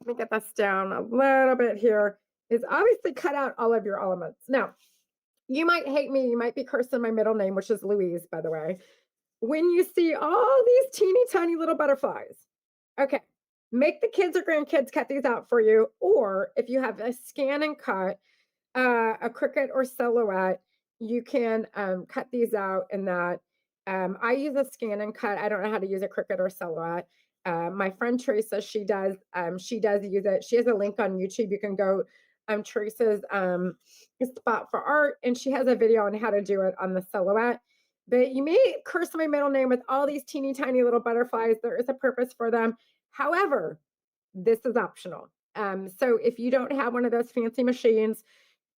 let me get this down a little bit here, is obviously cut out all of your elements. Now, you might hate me, you might be cursing my middle name, which is Louise, by the way. When you see all these teeny tiny little butterflies, okay, make the kids or grandkids cut these out for you. Or if you have a scan and cut, a Cricut or Silhouette, you can cut these out in that. I use a scan and cut. I don't know how to use a Cricut or Silhouette. My friend Teresa, she does. She does use it. She has a link on YouTube. You can go Teresa's spot for art, and she has a video on how to do it on the Silhouette. But you may curse my middle name with all these teeny tiny little butterflies. There is a purpose for them. However, this is optional. So if you don't have one of those fancy machines,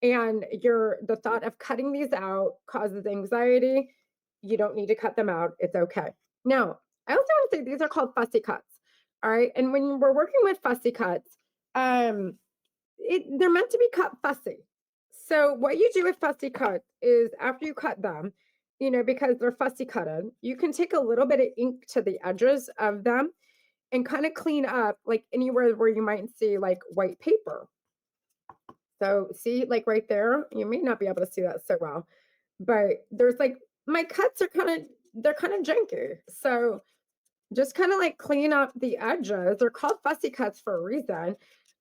and the thought of cutting these out causes anxiety, you don't need to cut them out. It's okay. Now, I also want to say these are called fussy cuts. All right. And when we're working with fussy cuts, um, they're meant to be cut fussy. So what you do with fussy cuts is after you cut them, because they're fussy cutted, you can take a little bit of ink to the edges of them and kind of clean up like anywhere where you might see like white paper. So see, like right there, you may not be able to see that so well, but there's like my cuts are they're kind of janky. So just kind of like clean up the edges. They're called fussy cuts for a reason.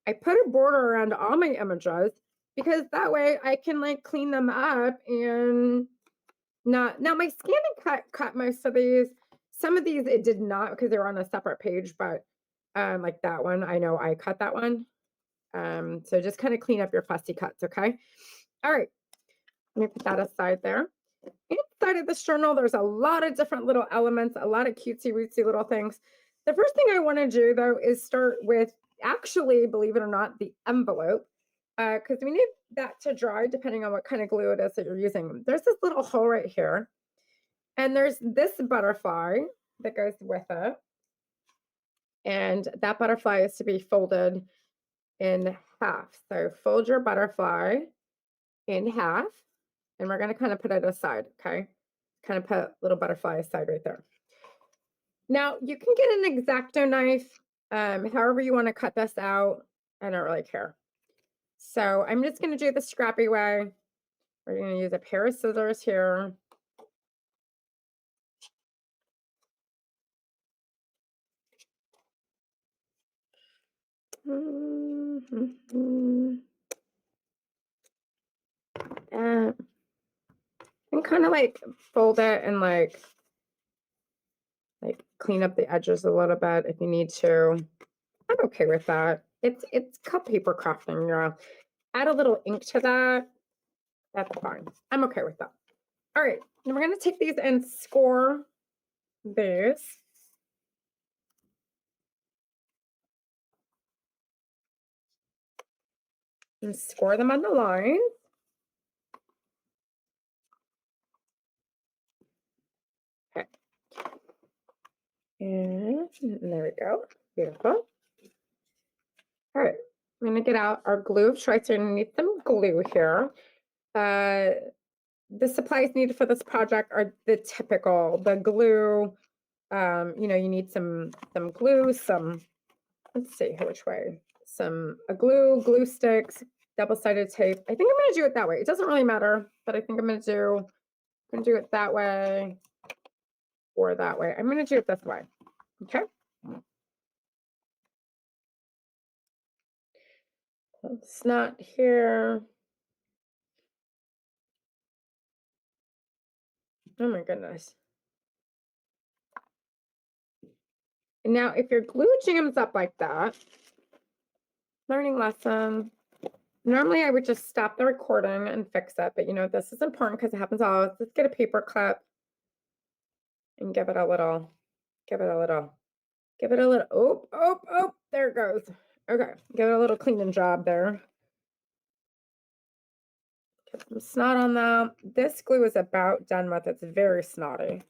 I put a border around all my images because that way I can like clean them up and not now my scan and cut most of these. Some of these it did not because they were on a separate page, but like that one, I know I cut that one. So just kind of clean up your fussy cuts, okay? All right, let me put that aside there. Inside of this journal, there's a lot of different little elements, a lot of cutesy rootsy little things. The first thing I want to do though is start with actually, believe it or not, the envelope, because we need that to dry depending on what kind of glue it is that you're using. There's this little hole right here, and there's this butterfly that goes with it, and that butterfly is to be folded in half. So fold your butterfly in half, and we're going to kind of put it aside, okay? Kind of put little butterfly aside right there. Now, you can get an X-Acto knife, however you want to cut this out. I don't really care. So I'm just going to do the scrappy way. We're going to use a pair of scissors here. And kind of like fold it and like clean up the edges a little bit if you need to. I'm okay with that. It's called paper crafting, girl. Add a little ink to that. That's fine. I'm okay with that. All right, and we're gonna take these and score these. And score them on the line. Okay. And there we go. Beautiful. All right, I'm gonna get out our glue of choice. We're gonna need some glue here. The supplies needed for this project are the typical, the glue. You need some glue, let's see here which way. A glue sticks, double-sided tape. I think I'm gonna do it that way. It doesn't really matter, but I think I'm gonna do it that way or that way. I'm gonna do it this way. Okay. It's not here. Oh my goodness. And now if your glue jams up like that, learning lesson. Normally I would just stop the recording and fix it, but this is important because it happens all. Let's get a paper clip and give it a little, oh, there it goes. Okay, give it a little cleaning job there. Get some snot on that. This glue is about done with. It's very snotty.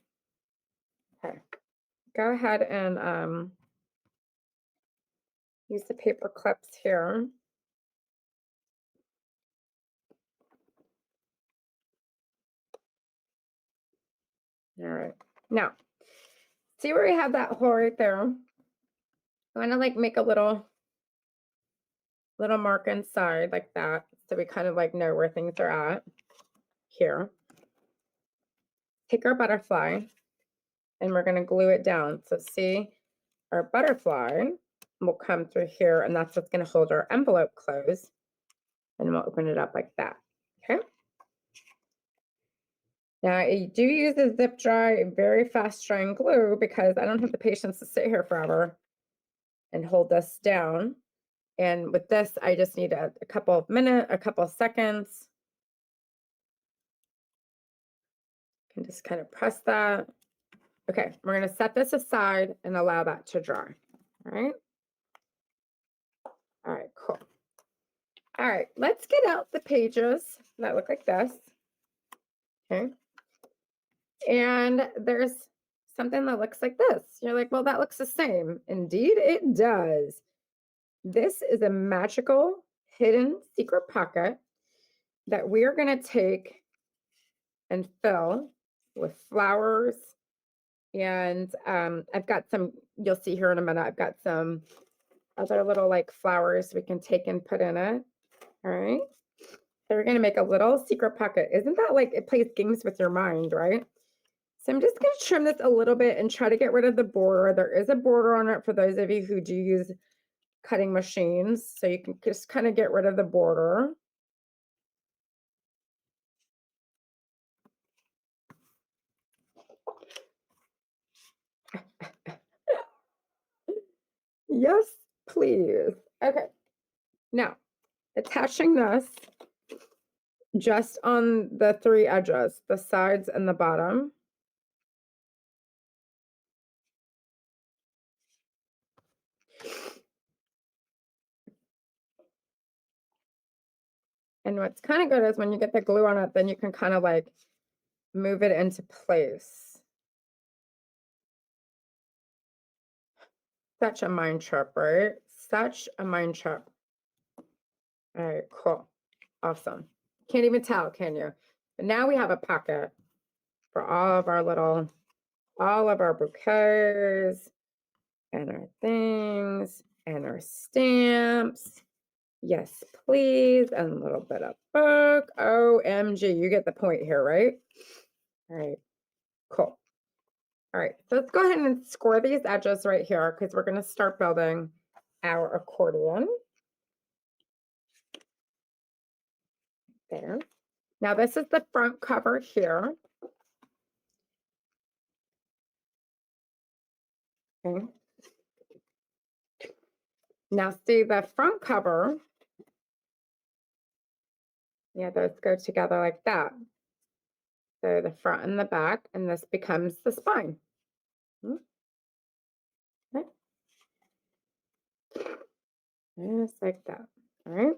Okay, go ahead and use the paper clips here. All right, now, see where we have that hole right there? I'm gonna like make a little little mark inside like that. So we kind of like know where things are at here. Take our butterfly and we're going to glue it down. So see, our butterfly will come through here, and that's what's going to hold our envelope closed. And we'll open it up like that. Okay. Now I do use a zip dry, very fast drying glue because I don't have the patience to sit here forever and hold this down. And with this, I just need a couple of minutes, a couple of seconds. You can just kind of press that. Okay, we're going to set this aside and allow that to dry. All right. All right, cool. All right, let's get out the pages that look like this. Okay. And there's something that looks like this. You're like, well, that looks the same. Indeed, it does. This is a magical hidden secret pocket that we're going to take and fill with flowers. And I've got some, you'll see here in a minute, I've got some other little like flowers we can take and put in it. All right. So we're going to make a little secret pocket. Isn't that like, it plays games with your mind, right? So I'm just going to trim this a little bit and try to get rid of the border. There is a border on it for those of you who do use cutting machines. So you can just kind of get rid of the border. Yes, please. Okay. Now, attaching this just on the three edges, the sides and the bottom. And what's kind of good is when you get the glue on it, then you can kind of like move it into place. Such a mind trip, right? Such a mind trip. All right, cool. Awesome. Can't even tell, can you? But now we have a pocket for all of our bouquets and our things and our stamps. Yes, please. And a little bit of book. OMG, you get the point here, right? All right, cool. All right, so let's go ahead and score these edges right here because we're going to start building our accordion. There. Now this is the front cover here. Okay. Now see the front cover. Yeah, those go together like that. So the front and the back, and this becomes the spine. Okay. Just like that. All right.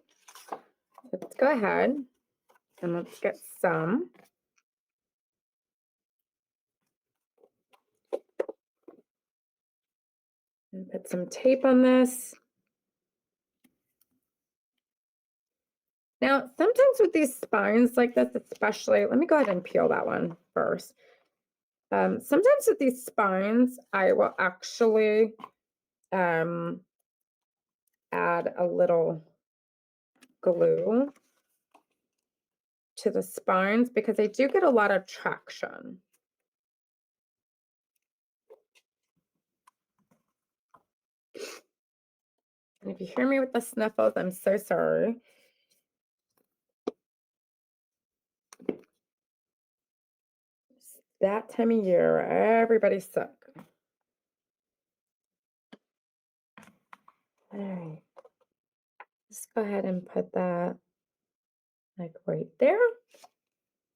Let's go ahead and let's get some. And put some tape on this. Now, sometimes with these spines like this, especially, let me go ahead and peel that one first. Sometimes with these spines, I will actually add a little glue to the spines because they do get a lot of traction. And if you hear me with the sniffles, I'm so sorry. It's that time of year, everybody's sick. All right. Just go ahead and put that like right there.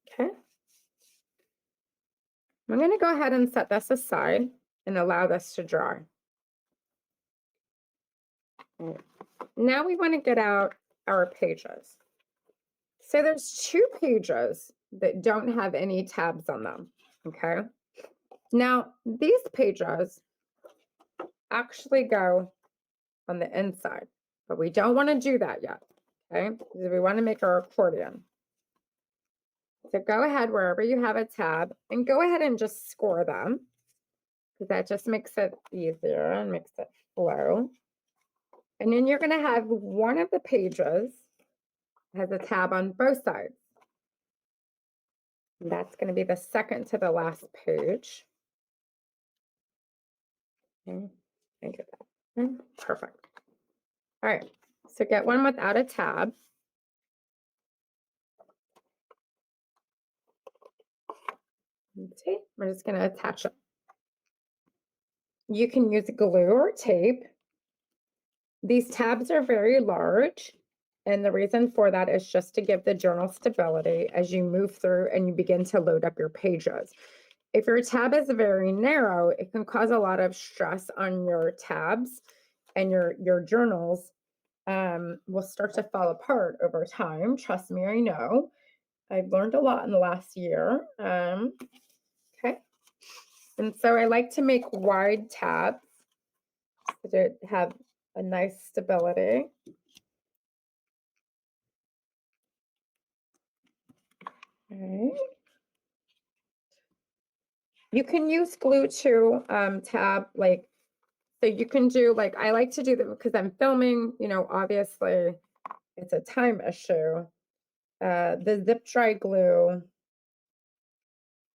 Okay. I'm going to go ahead and set this aside and allow this to dry. Right. Now we want to get out our pages. So there's two pages that don't have any tabs on them, okay? Now, these pages actually go on the inside, but we don't want to do that yet, okay? Because we want to make our accordion. So go ahead wherever you have a tab and go ahead and just score them because that just makes it easier and makes it flow. And then you're going to have one of the pages has a tab on both sides. And that's going to be the second to the last page. Okay, I get that. Perfect. All right, so get one without a tab. See, we're just going to attach it. You can use glue or tape. These tabs are very large, and the reason for that is just to give the journal stability as you move through and you begin to load up your pages. If your tab is very narrow, it can cause a lot of stress on your tabs, and your journals will start to fall apart over time. Trust me, I know. I've learned a lot in the last year. Okay. And so I like to make wide tabs to have a nice stability. Okay. You can use glue to tab, like, so you can do, like, I like to do that because I'm filming, you know, obviously it's a time issue. The zip dry glue,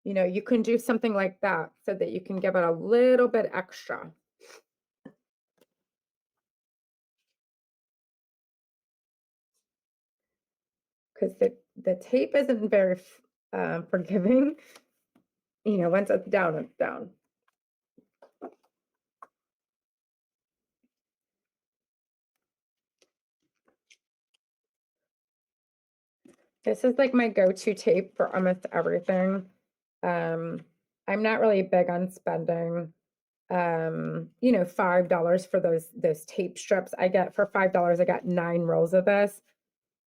you know, you can do something like that so that you can give it a little bit extra. Because the tape isn't very forgiving. You know, once it's down, it's down. This is like my go-to tape for almost everything. I'm not really big on spending, you know, $5 for those tape strips. I get for $5, I got 9 rolls of this,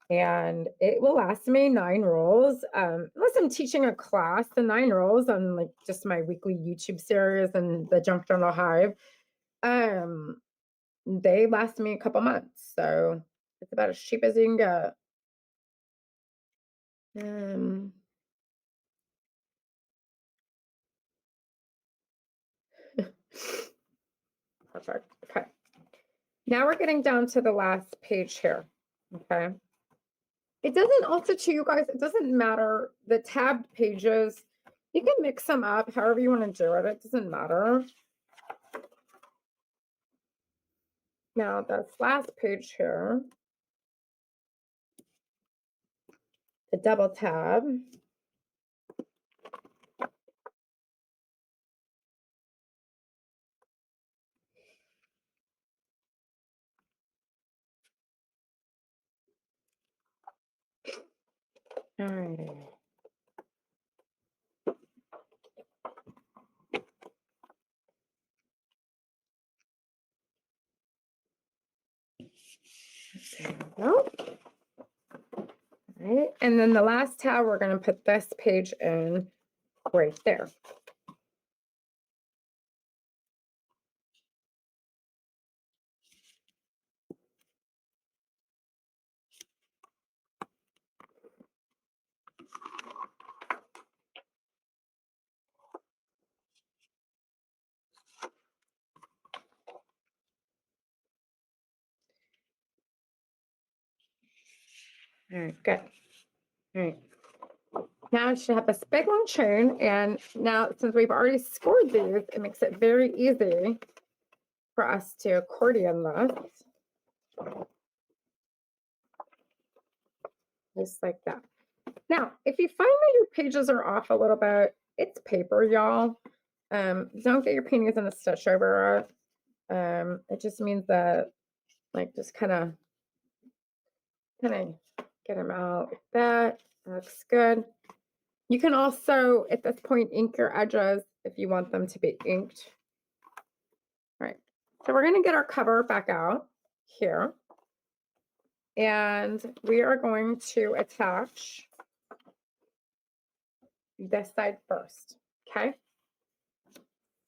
and it will last me 9 rolls. Unless I'm teaching a class, the 9 rolls on like just my weekly YouTube series and the Junk Journal Hive, they last me a couple months. So it's about as cheap as you can get. Perfect. Okay. Now we're getting down to the last page here. Okay. It doesn't also, to you guys, it doesn't matter. The tabbed pages, you can mix them up however you want to do it. It doesn't matter. Now, this last page here, the double tab. All right. There we go. All right. And then the last tab, we're going to put this page in right there. All right, good. All right. Now I should have a big long chain, and now since we've already scored these, it makes it very easy for us to accordion this. Just like that. Now, if you find that your pages are off a little bit, it's paper, y'all. Don't get your paintings in a stitch over it. It just means that, like, just kind of get them out like that. Looks good. You can also, at this point, ink your edges if you want them to be inked. All right, so we're going to get our cover back out here. And we are going to attach this side first, okay?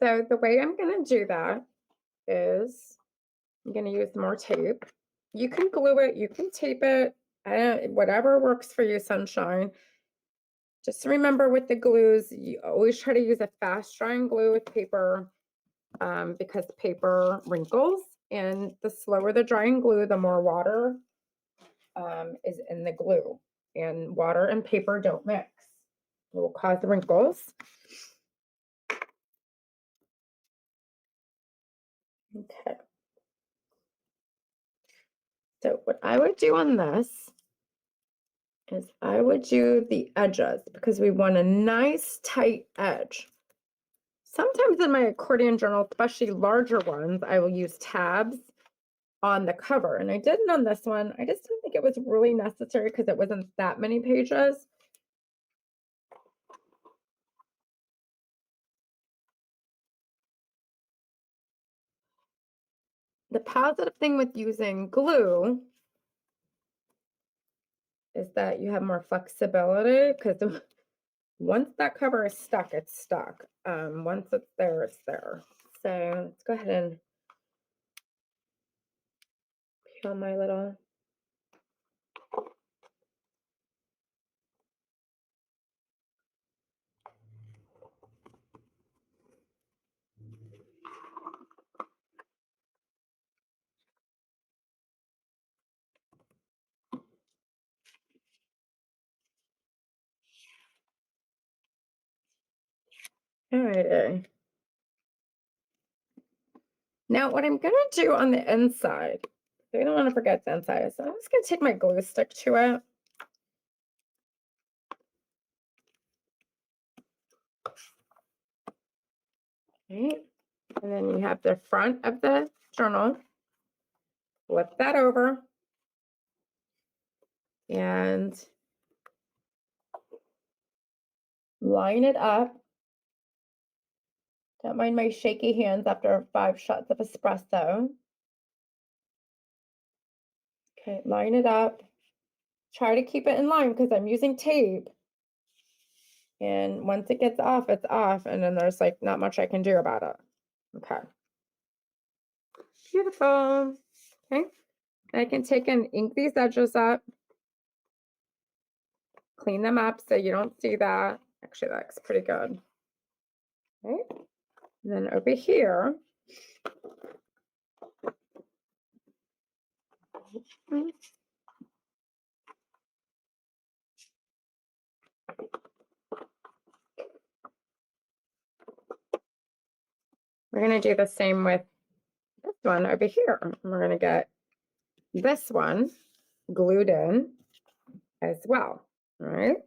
So the way I'm going to do that is I'm going to use more tape. You can glue it, you can tape it, whatever works for you, sunshine. Just remember with the glues, you always try to use a fast drying glue with paper because paper wrinkles And the slower the drying glue, the more water is in the glue. And water and paper don't mix. It will cause wrinkles. Okay. So what I would do on this is I would do the edges because we want a nice tight edge. Sometimes in my accordion journal, especially larger ones, I will use tabs on the cover. And I didn't on this one. I just didn't think it was really necessary because it wasn't that many pages. The positive thing with using glue is that you have more flexibility because once that cover is stuck, it's stuck. Once it's there, it's there. So let's go ahead and peel my little. All right. Now what I'm gonna do on the inside, we don't want to forget the inside, so I'm just gonna take my glue stick to it. Right? And then you have the front of the journal. Flip that over. And line it up. Don't mind my shaky hands after 5 shots of espresso. Okay, line it up. Try to keep it in line because I'm using tape. And once it gets off, it's off. And then there's like not much I can do about it. Okay. Beautiful. Okay. I can take and ink these edges up. Clean them up so you don't see that. Actually, that looks pretty good. Right? And then over here, we're going to do the same with this one over here. We're going to get this one glued in as well. All right.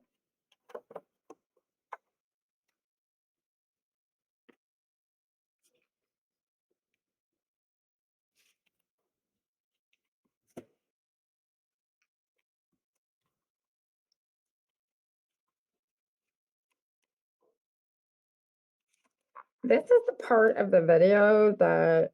This is the part of the video that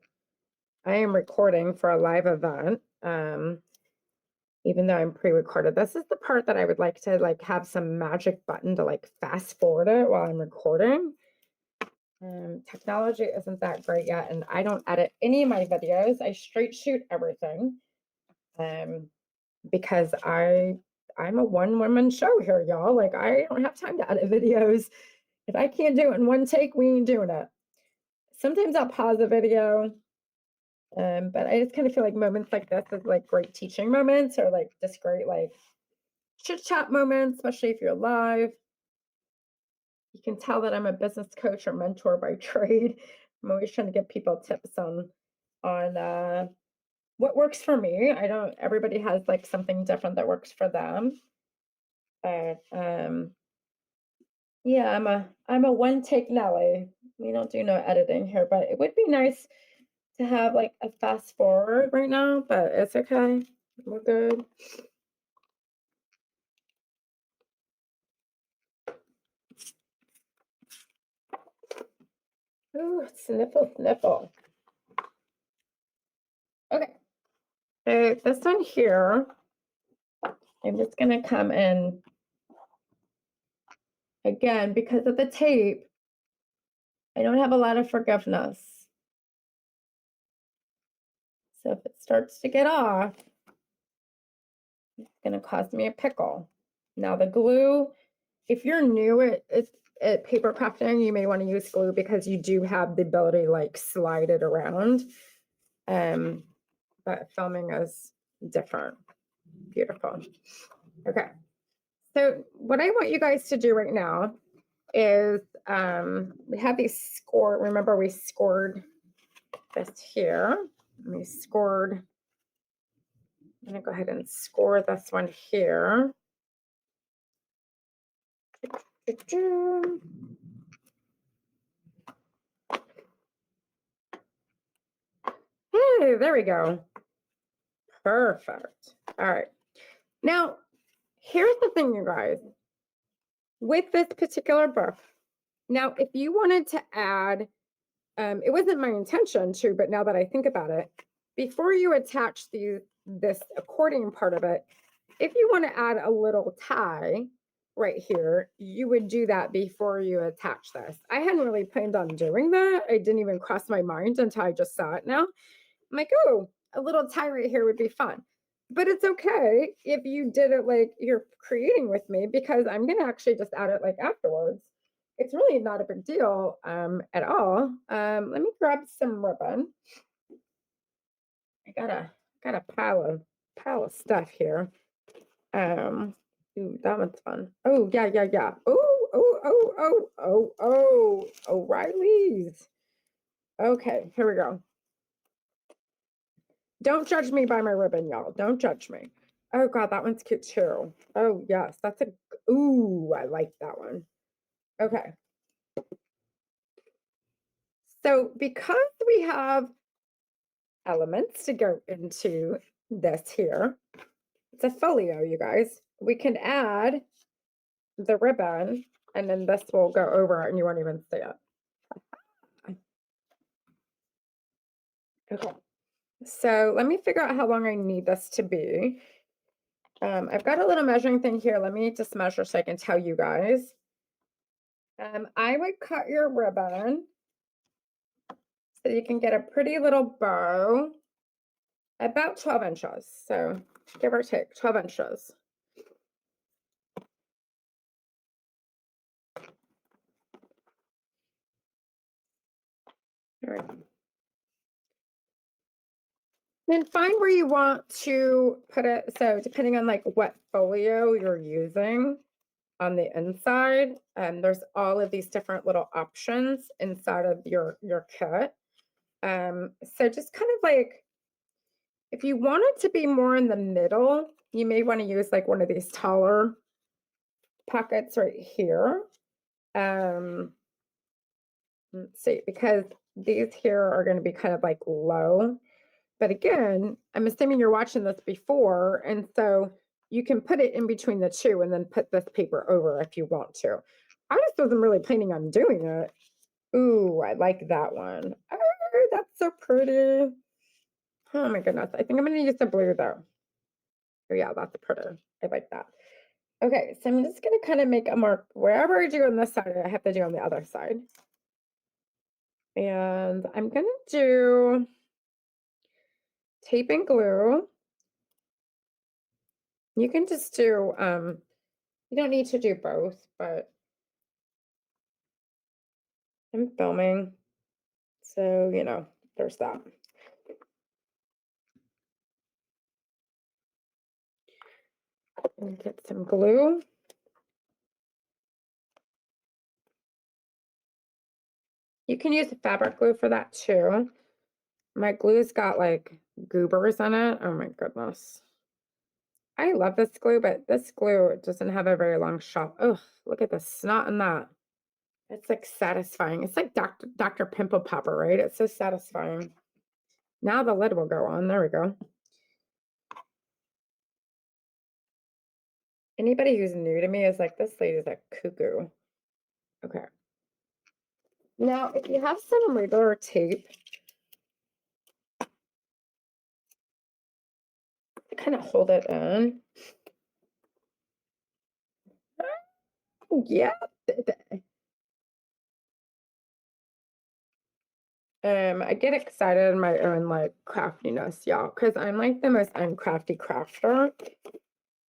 I am recording for a live event. Even though I'm pre-recorded, this is the part that I would like to like have some magic button to like fast forward it while I'm recording. Technology isn't that great yet, and I don't edit any of my videos. I straight shoot everything. Because I'm a one-woman show here, y'all. Like I don't have time to edit videos. If I can't do it in one take, we ain't doing it. Sometimes I'll pause a video. But I just kind of feel like moments like this is like great teaching moments or like just great like chit chat moments, especially if you're live. You can tell that I'm a business coach or mentor by trade. I'm always trying to give people tips on what works for me. I don't, everybody has like something different that works for them. But yeah, I'm a one take Nelly. We don't do no editing here, but it would be nice to have like a fast forward right now, but it's okay. We're good. Ooh, sniffle, sniffle. Okay. So this one here, I'm just gonna come in again because of the tape. I don't have a lot of forgiveness. So if it starts to get off, it's gonna cause me a pickle. Now the glue, if you're new at paper crafting, you may want to use glue because you do have the ability to like slide it around. but filming is different. Beautiful. Okay. So what I want you guys to do right now is we have these score. Remember, we scored this here. We scored. I'm going to go ahead and score this one here. Hey, there we go. Perfect. All right. Now, here's the thing, you guys. With this particular book, now, if you wanted to add, it wasn't my intention to, but now that I think about it, before you attach this accordion part of it, if you want to add a little tie right here, you would do that before you attach this. I hadn't really planned on doing that. I didn't even cross my mind until I just saw it now. I'm like, oh, a little tie right here would be fun. But it's okay if you did it like you're creating with me, because I'm going to actually just add it like afterwards. It's really not a big deal at all. Let me grab some ribbon. I got a pile of stuff here. Ooh, that one's fun. Oh, yeah. Oh, O'Reilly's. Okay, here we go. Don't judge me by my ribbon, y'all. Don't judge me. Oh, God, that one's cute too. Oh, yes, that's ooh, I like that one. Okay. So because we have elements to go into this here, it's a folio, you guys. We can add the ribbon, and then this will go over it and you won't even see it. Okay. So let me figure out how long I need this to be. I've got a little measuring thing here. Let me just measure so I can tell you guys. I would cut your ribbon so you can get a pretty little bow about 12 inches. So give or take 12 inches. All right. Then find where you want to put it. So depending on like what folio you're using on the inside, there's all of these different little options inside of your kit. So just kind of like, if you want it to be more in the middle, you may want to use like one of these taller pockets right here. Let's see, because these here are going to be kind of like low. But again, I'm assuming you're watching this before, and so you can put it in between the two and then put this paper over if you want to. I just wasn't really planning on doing it. Ooh, I like that one. Oh, that's so pretty. Oh my goodness. I think I'm going to use the blue though. Oh yeah, that's pretty. I like that. Okay, so I'm just going to kind of make a mark wherever I do on this side, I have to do on the other side. And I'm going to do tape and glue. You can just do, you don't need to do both, but I'm filming, so, you know, there's that. And get some glue. You can use fabric glue for that too. My glue's got like goobers in it. Oh my goodness. I love this glue, but this glue doesn't have a very long shelf. Oh, look at the snot in that. It's like satisfying. It's like Dr. Pimple Popper, right? It's so satisfying. Now the lid will go on. There we go. Anybody who's new to me is like, this lady's like cuckoo. Okay. Now, if you have some regular tape, kind of hold it in. Yeah. I get excited in my own like craftiness, y'all, because I'm like the most uncrafty crafter.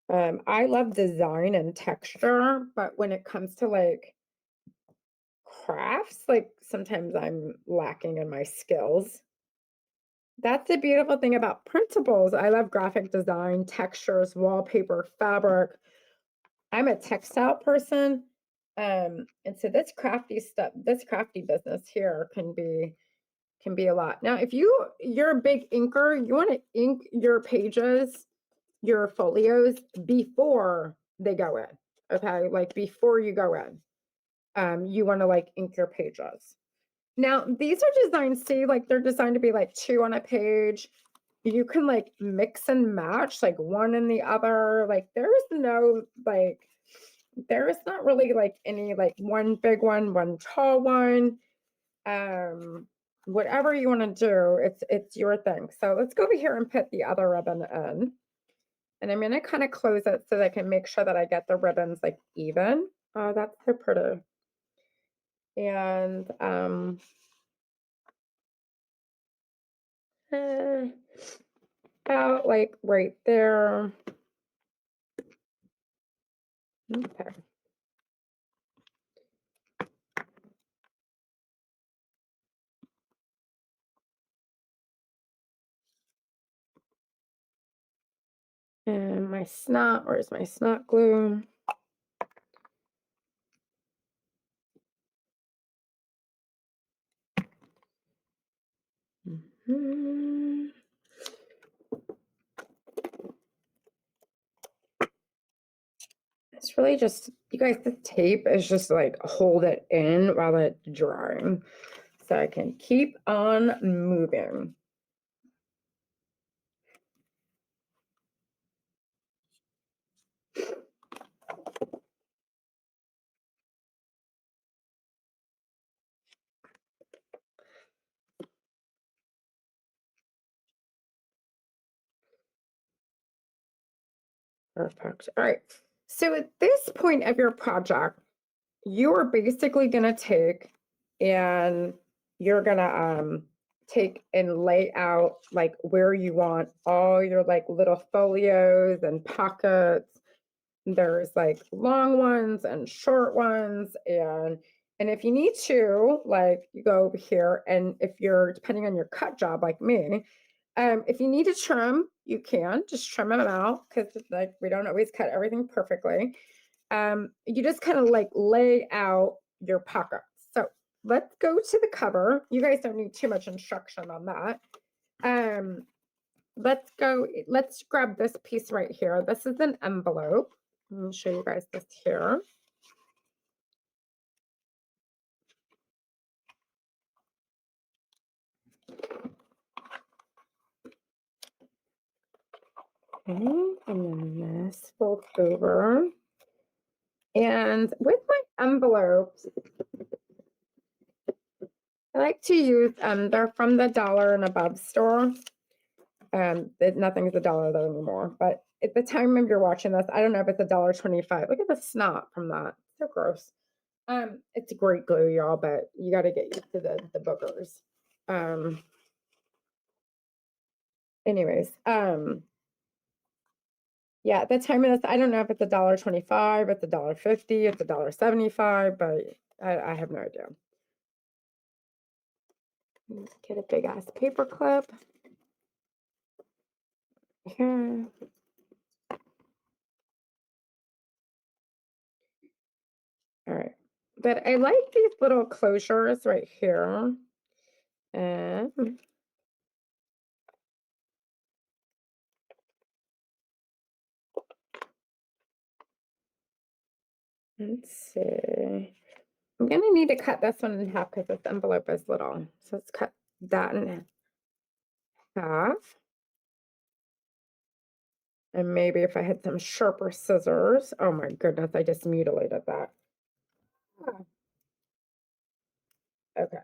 I love design and texture, but when it comes to like crafts, like sometimes I'm lacking in my skills. That's the beautiful thing about printables. I love graphic design, textures, wallpaper, fabric. I'm a textile person. And so this crafty stuff, this crafty business here can be a lot. Now, if you're a big inker, you want to ink your pages, your folios before they go in. Okay, like before you go in. You want to like ink your pages. Now, these are designed, see, like they're designed to be like 2 on a page. You can like mix and match like one and the other. Like there's no like there is not really like any like one big one tall one. Whatever you want to do, it's your thing. So let's go over here and put the other ribbon in. And I'm gonna kind of close it so that I can make sure that I get the ribbons like even. Oh, that's so pretty. And eh, about like right there. Okay. And my snot, where's my snot glue? Mhm. It's really just, you guys, the tape is just like hold it in while it's drying so I can keep on moving. Perfect. All right. So at this point of your project, you are basically going to take and you're going to take and lay out like where you want all your like little folios and pockets. There's like long ones and short ones, and if you need to, like you go over here, and if you're depending on your cut job like me, if you need to trim, you can just trim them out because like we don't always cut everything perfectly. You just kind of like lay out your pockets. So let's go to the cover. You guys don't need too much instruction on that. Um, let's grab this piece right here. This is an envelope. Let me show you guys this here. Okay, and then this folds over. And with my envelopes, I like to use, they're from the dollar and above store. Nothing's a dollar though anymore, but at the time of you're watching this, I don't know if it's $1.25. Look at the snot from that. So gross. It's great glue, y'all, but you got to get used to the boogers. Um, anyways, yeah, at the time of this, I don't know if it's $1.25, it's $1.50, it's $1.75, but I have no idea. Let's get a big ass paper clip here. All right, but I like these little closures right here. And let's see. I'm gonna need to cut this one in half because this envelope is little. So let's cut that in half. And maybe if I had some sharper scissors. Oh my goodness, I just mutilated that. Okay.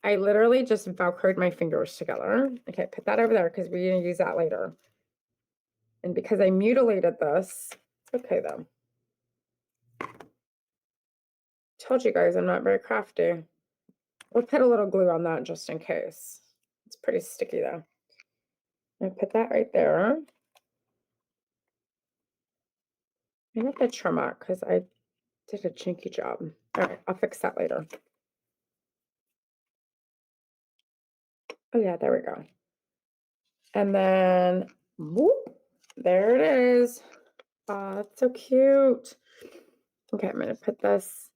I literally just velcroed my fingers together. Okay, put that over there because we're gonna use that later. And because I mutilated this, it's okay though. Told you guys I'm not very crafty. We'll put a little glue on that just in case. It's pretty sticky though. I put that right there. I have to trim out because I did a chinky job. All right, I'll fix that later. Oh yeah, there we go. And then whoop, there it is. Oh, that's so cute. Okay, I'm gonna put this.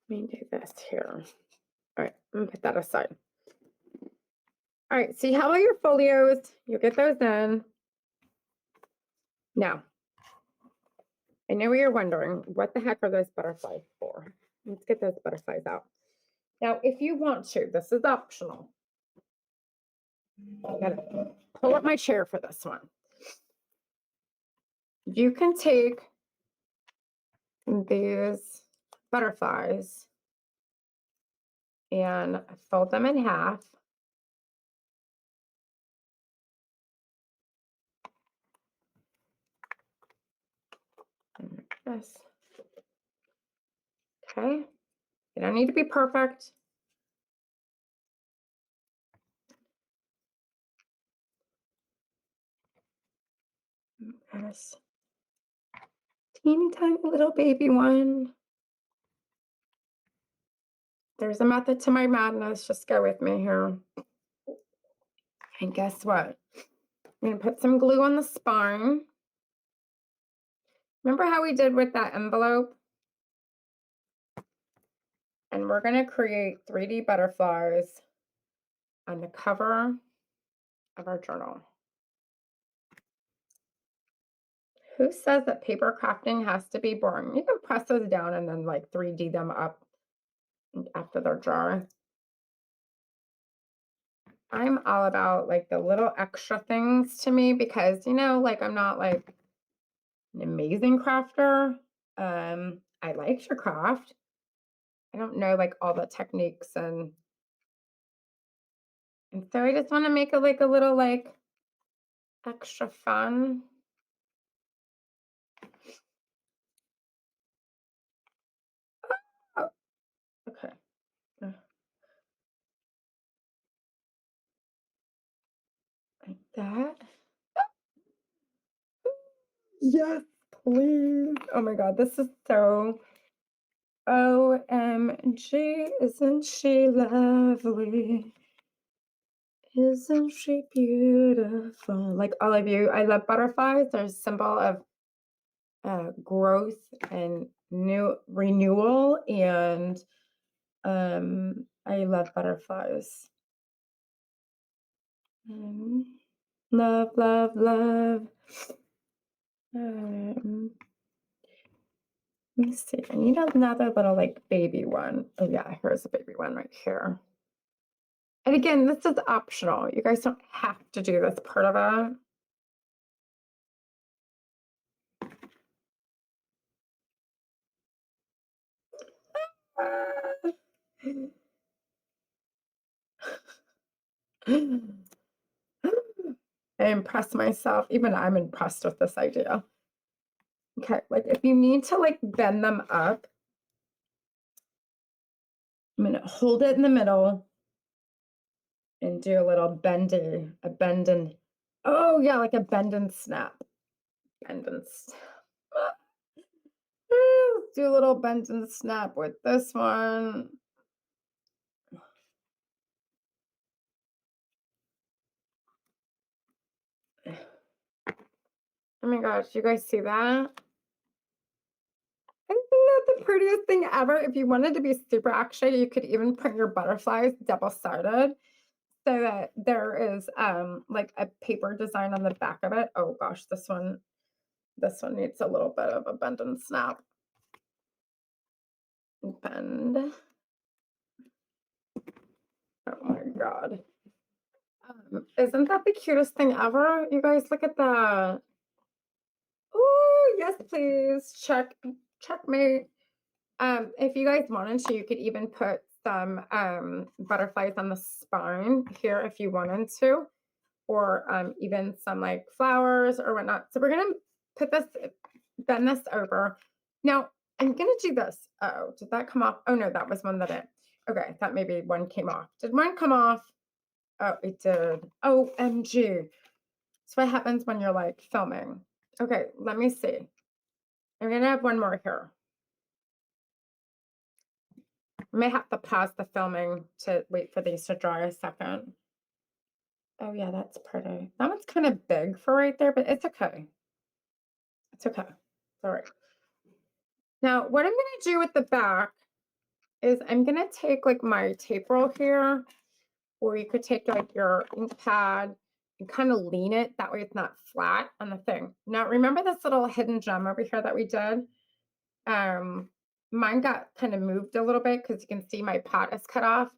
Let me do this here. All right, I'm gonna put that aside. All right, see how are your folios? You'll get those in. Now, I know you're wondering, what the heck are those butterflies for? Let's get those butterflies out. Now, if you want to, this is optional. I gotta pull up my chair for this one. You can take these butterflies and fold them in half. Like this. Okay. You don't need to be perfect. This teeny tiny little baby one. There's a method to my madness. Just go with me here. And guess what? I'm going to put some glue on the spine. Remember how we did with that envelope? And we're going to create 3D butterflies on the cover of our journal. Who says that paper crafting has to be boring? You can press those down and then like 3D them up after they're dry. I'm all about like the little extra things to me because, you know, like I'm not like an amazing crafter. I like to craft. I don't know like all the techniques and so I just want to make it like a little like extra fun. Oh, okay. Like that. Yes, please. Oh my God, this is so OMG, isn't she lovely? Isn't she beautiful? Like all of you, I love butterflies. They're a symbol of growth and new renewal, and I love butterflies. Love, love, love. Let me see. I need another little like baby one. Oh yeah, here's a baby one right here. And again, this is optional. You guys don't have to do this part of it. I impress myself. Even I'm impressed with this idea. Okay, like if you need to like bend them up, I'm gonna hold it in the middle and do a little bendy, a bend and, oh yeah, like a bend and snap. Bend and snap. Do a little bend and snap with this one. Oh my gosh, you guys see that? Isn't that the prettiest thing ever? If you wanted to be super actually, you could even print your butterflies double-sided so that there is like a paper design on the back of it. Oh gosh, this one needs a little bit of a bend and snap. Bend. Oh my God. Isn't that the cutest thing ever? You guys, look at that. Oh, yes, please. Checkmate. If you guys wanted to, you could even put some butterflies on the spine here if you wanted to, or even some like flowers or whatnot. So we're gonna put this, bend this over. Now I'm gonna do this. Oh, did that come off? Oh no, that was one that it. Okay, I thought maybe one came off. Did one come off? Oh, it did. OMG. That's what happens when you're like filming. Okay, let me see. I'm gonna have one more here. I may have to pause the filming to wait for these to dry a second. Oh yeah, that's pretty. That one's kind of big for right there, but it's okay. It's okay. It's all right. Now, what I'm going to do with the back is I'm going to take like my tape roll here, or you could take like your ink pad and kind of lean it. That way it's not flat on the thing. Now, remember this little hidden gem over here that we did? Mine got kind of moved a little bit because you can see my pot is cut off,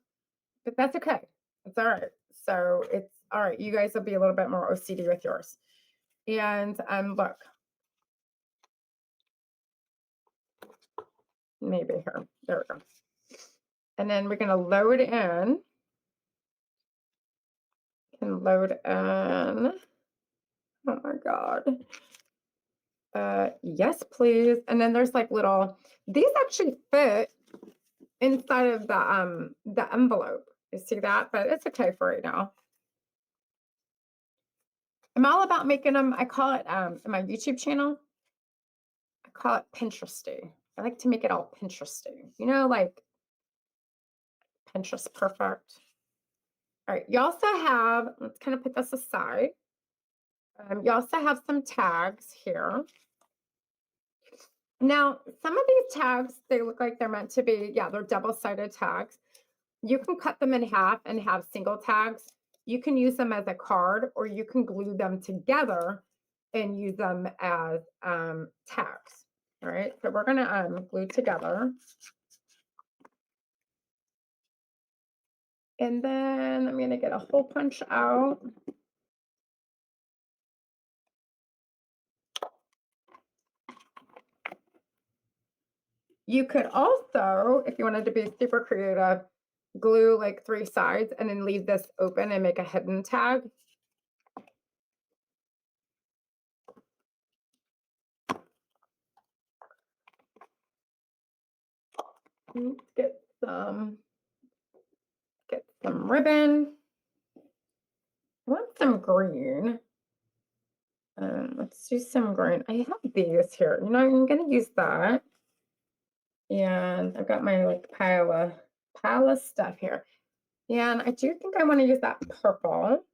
but that's okay. It's all right. So it's all right. You guys will be a little bit more OCD with yours. And look, maybe here. There we go. And then we're going to load in. And load in. Oh my God. Yes, please. And then there's like little, these actually fit inside of the envelope. You see that? But it's okay for right now. I'm all about making them, I call it in my YouTube channel, I call it Pinteresty. I like to make it all Pinteresty. You know, like Pinterest perfect. All right, you also have, let's kind of put this aside. You also have some tags here. Now, some of these tags, they look like they're meant to be, yeah, they're double-sided tags. You can cut them in half and have single tags. You can use them as a card, or you can glue them together and use them as tags. All right, so we're gonna glue together. And then I'm gonna get a hole punch out. You could also, if you wanted to be super creative, glue like 3 sides and then leave this open and make a hidden tag. Let's get some ribbon. I want some green. Let's do some green. I have these here. You know, I'm gonna use that. And I've got my like pile of stuff here. And I do think I want to use that purple.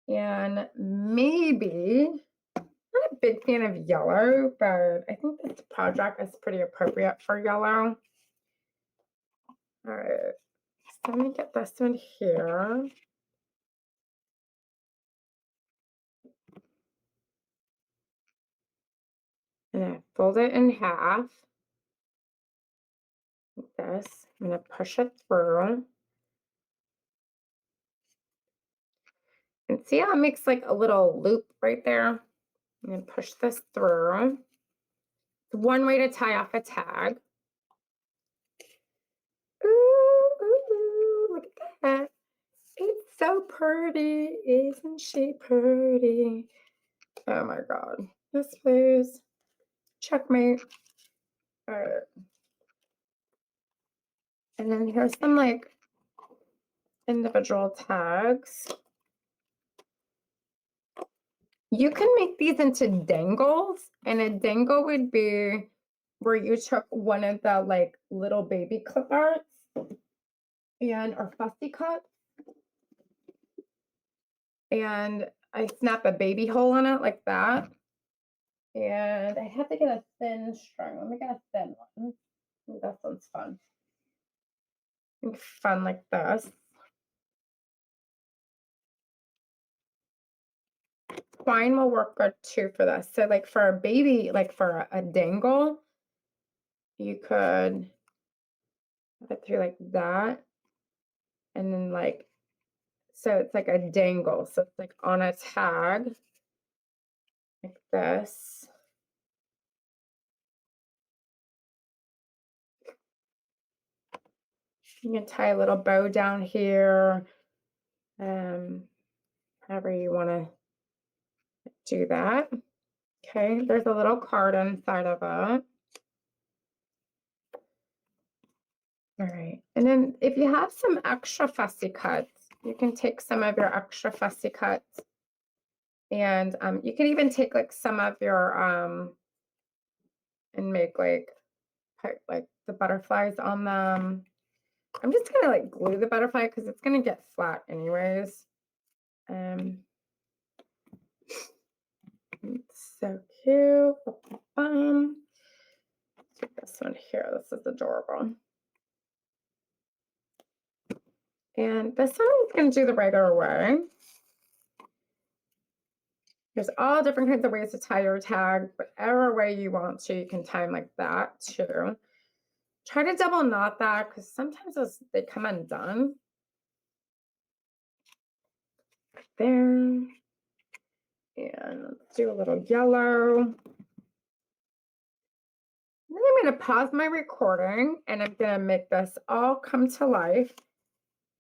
And maybe, not a big fan of yellow, but I think this project is pretty appropriate for yellow. All right, so let me get this one here. And I fold it in half. Like this. I'm going to push it through. And see how it makes like a little loop right there? I'm going to push this through. It's one way to tie off a tag. Ooh, look at that. It's so pretty. Isn't she pretty? Oh my God. Yes, please. Checkmate. All right. And then here's some like individual tags. You can make these into dangles, and a dangle would be where you took one of the like little baby clip arts and or fussy cut, and I snap a baby hole in it like that. And I have to get a thin string. Let me get a thin one. This one's fun. Fun like this. Twine will work good too for this. So like for a baby, like for a dangle, you could put it through like that. And then like, so it's like a dangle. So it's like on a tag like this. You can tie a little bow down here. However you want to do that. Okay, there's a little card inside of it. All right, and then if you have some extra fussy cuts, you can take some of your extra fussy cuts, and you can even take like some of your and make like put like the butterflies on them. I'm just gonna like glue the butterfly because it's gonna get flat anyways. It's so cute. This one here, this is adorable. And this one I'm going to do the regular way. There's all different kinds of ways to tie your tag, whatever way you want to. You can tie them like that too. Try to double knot that because sometimes they come undone. There. And let's do a little yellow. Then I'm going to pause my recording and I'm going to make this all come to life.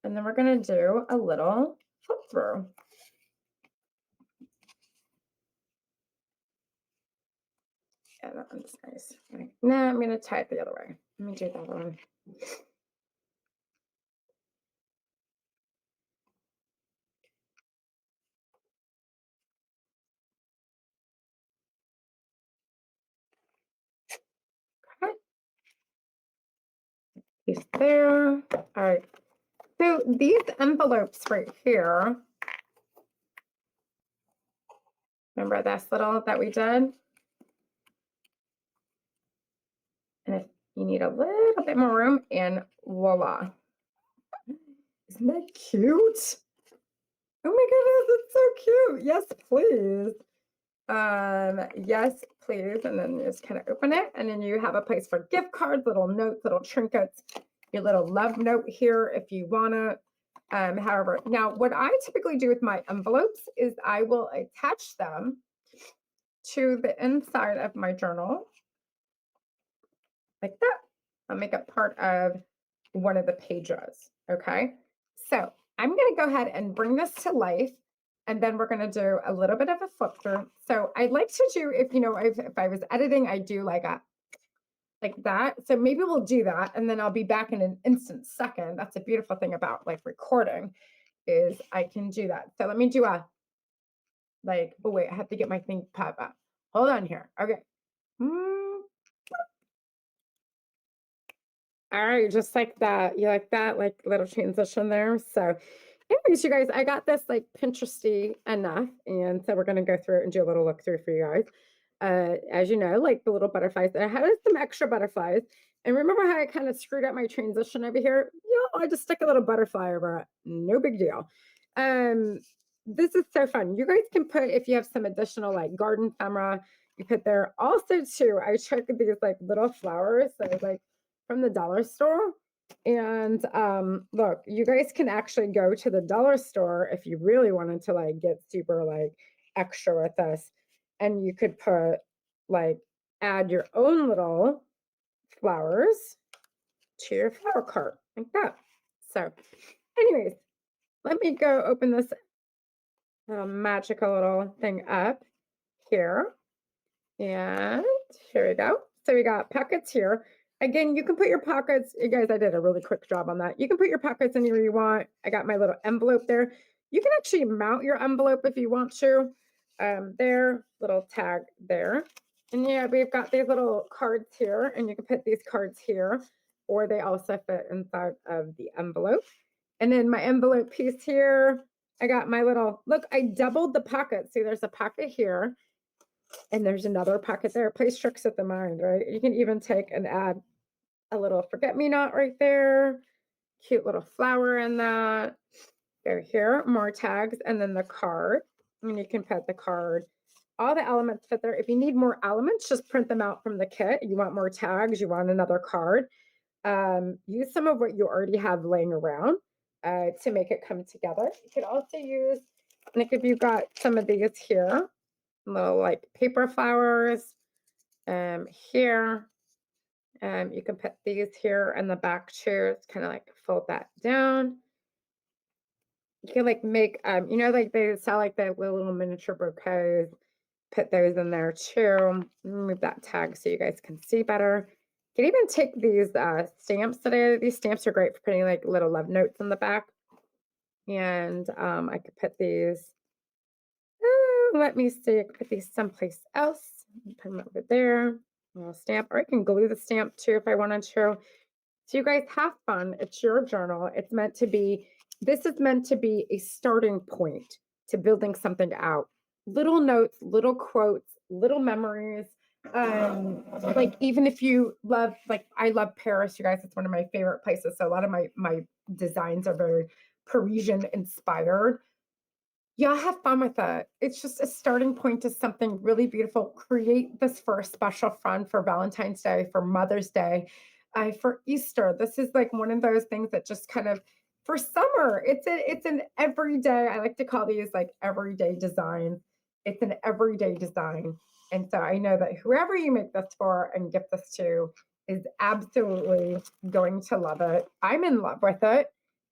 And then we're going to do a little flip through. Yeah, that one's nice. Now I'm going to tie it the other way. Let me do that one. Okay. He's there. All right. So these envelopes right here, remember this little that we did? And if you need a little bit more room, and voila. Isn't that cute? Oh my goodness, it's so cute. Yes, please. Yes, please. And then you just kind of open it, and then you have a place for gift cards, little notes, little trinkets, your little love note here if you want to. However, now what I typically do with my envelopes is I will attach them to the inside of my journal like that. I'll make it part of one of the pages. Okay. So I'm going to go ahead and bring this to life. And then we're going to do a little bit of a flip through. So I'd like to do, if I was editing, I do like that. So maybe we'll do that. And then I'll be back in an instant second. That's a beautiful thing about like recording is I can do that. So let me do oh wait, I have to get my thing pop up. Hold on here. Okay. All right, just like that. You like that, like little transition there. So anyways, you guys, I got this like Pinteresty enough. And so we're going to go through it and do a little look through for you guys. As you know, like the little butterflies. I had some extra butterflies. And remember how I kind of screwed up my transition over here? I just stick a little butterfly over it. No big deal. This is so fun. You guys can put, if you have some additional like garden ephemera, you put there. Also too, I took these like little flowers. So like from the dollar store. And look, you guys can actually go to the dollar store if you really wanted to like get super like extra with this. And you could put like add your own little flowers to your flower cart like that. So anyways, let me go open this little magical little thing up here. And here we go. So we got pockets here. Again, you can put your pockets, you guys, I did a really quick job on that. You can put your pockets anywhere you want. I got my little envelope there. You can actually mount your envelope if you want to. There, little tag there. And yeah, we've got these little cards here, and you can put these cards here, or they also fit inside of the envelope. And then my envelope piece here, I got my little, look, I doubled the pocket. See, there's a pocket here. And there's another pocket there. It plays tricks with the mind, right? You can even take and add a little forget-me-not right there. Cute little flower in that. Go here, more tags, and then the card. And you can put the card. All the elements fit there. If you need more elements, just print them out from the kit. You want more tags, you want another card. Use some of what you already have laying around to make it come together. You could also use, like if you've got some of these here, little like paper flowers here. You can put these here in the back too. It's kind of like fold that down. You can like make, like they sell like the little miniature bouquets. Put those in there too. Move that tag so you guys can see better. You can even take these stamps today. These stamps are great for putting like little love notes in the back. And I could put these, let me see, I could put these someplace else. Put them over there. A little stamp, or I can glue the stamp too if I wanted to. So you guys have fun. It's your journal. It's meant to be, this is meant to be a starting point to building something out. Little notes, little quotes, little memories. Like even if you love, like I love Paris, you guys, it's one of my favorite places. So a lot of my designs are very Parisian inspired. Yeah, have fun with it. It's just a starting point to something really beautiful. Create this for a special friend for Valentine's Day, for Mother's Day, for Easter. This is like one of those things that just kind of for summer. It's an everyday. I like to call these like everyday designs. It's an everyday design, and so I know that whoever you make this for and gift this to is absolutely going to love it. I'm in love with it.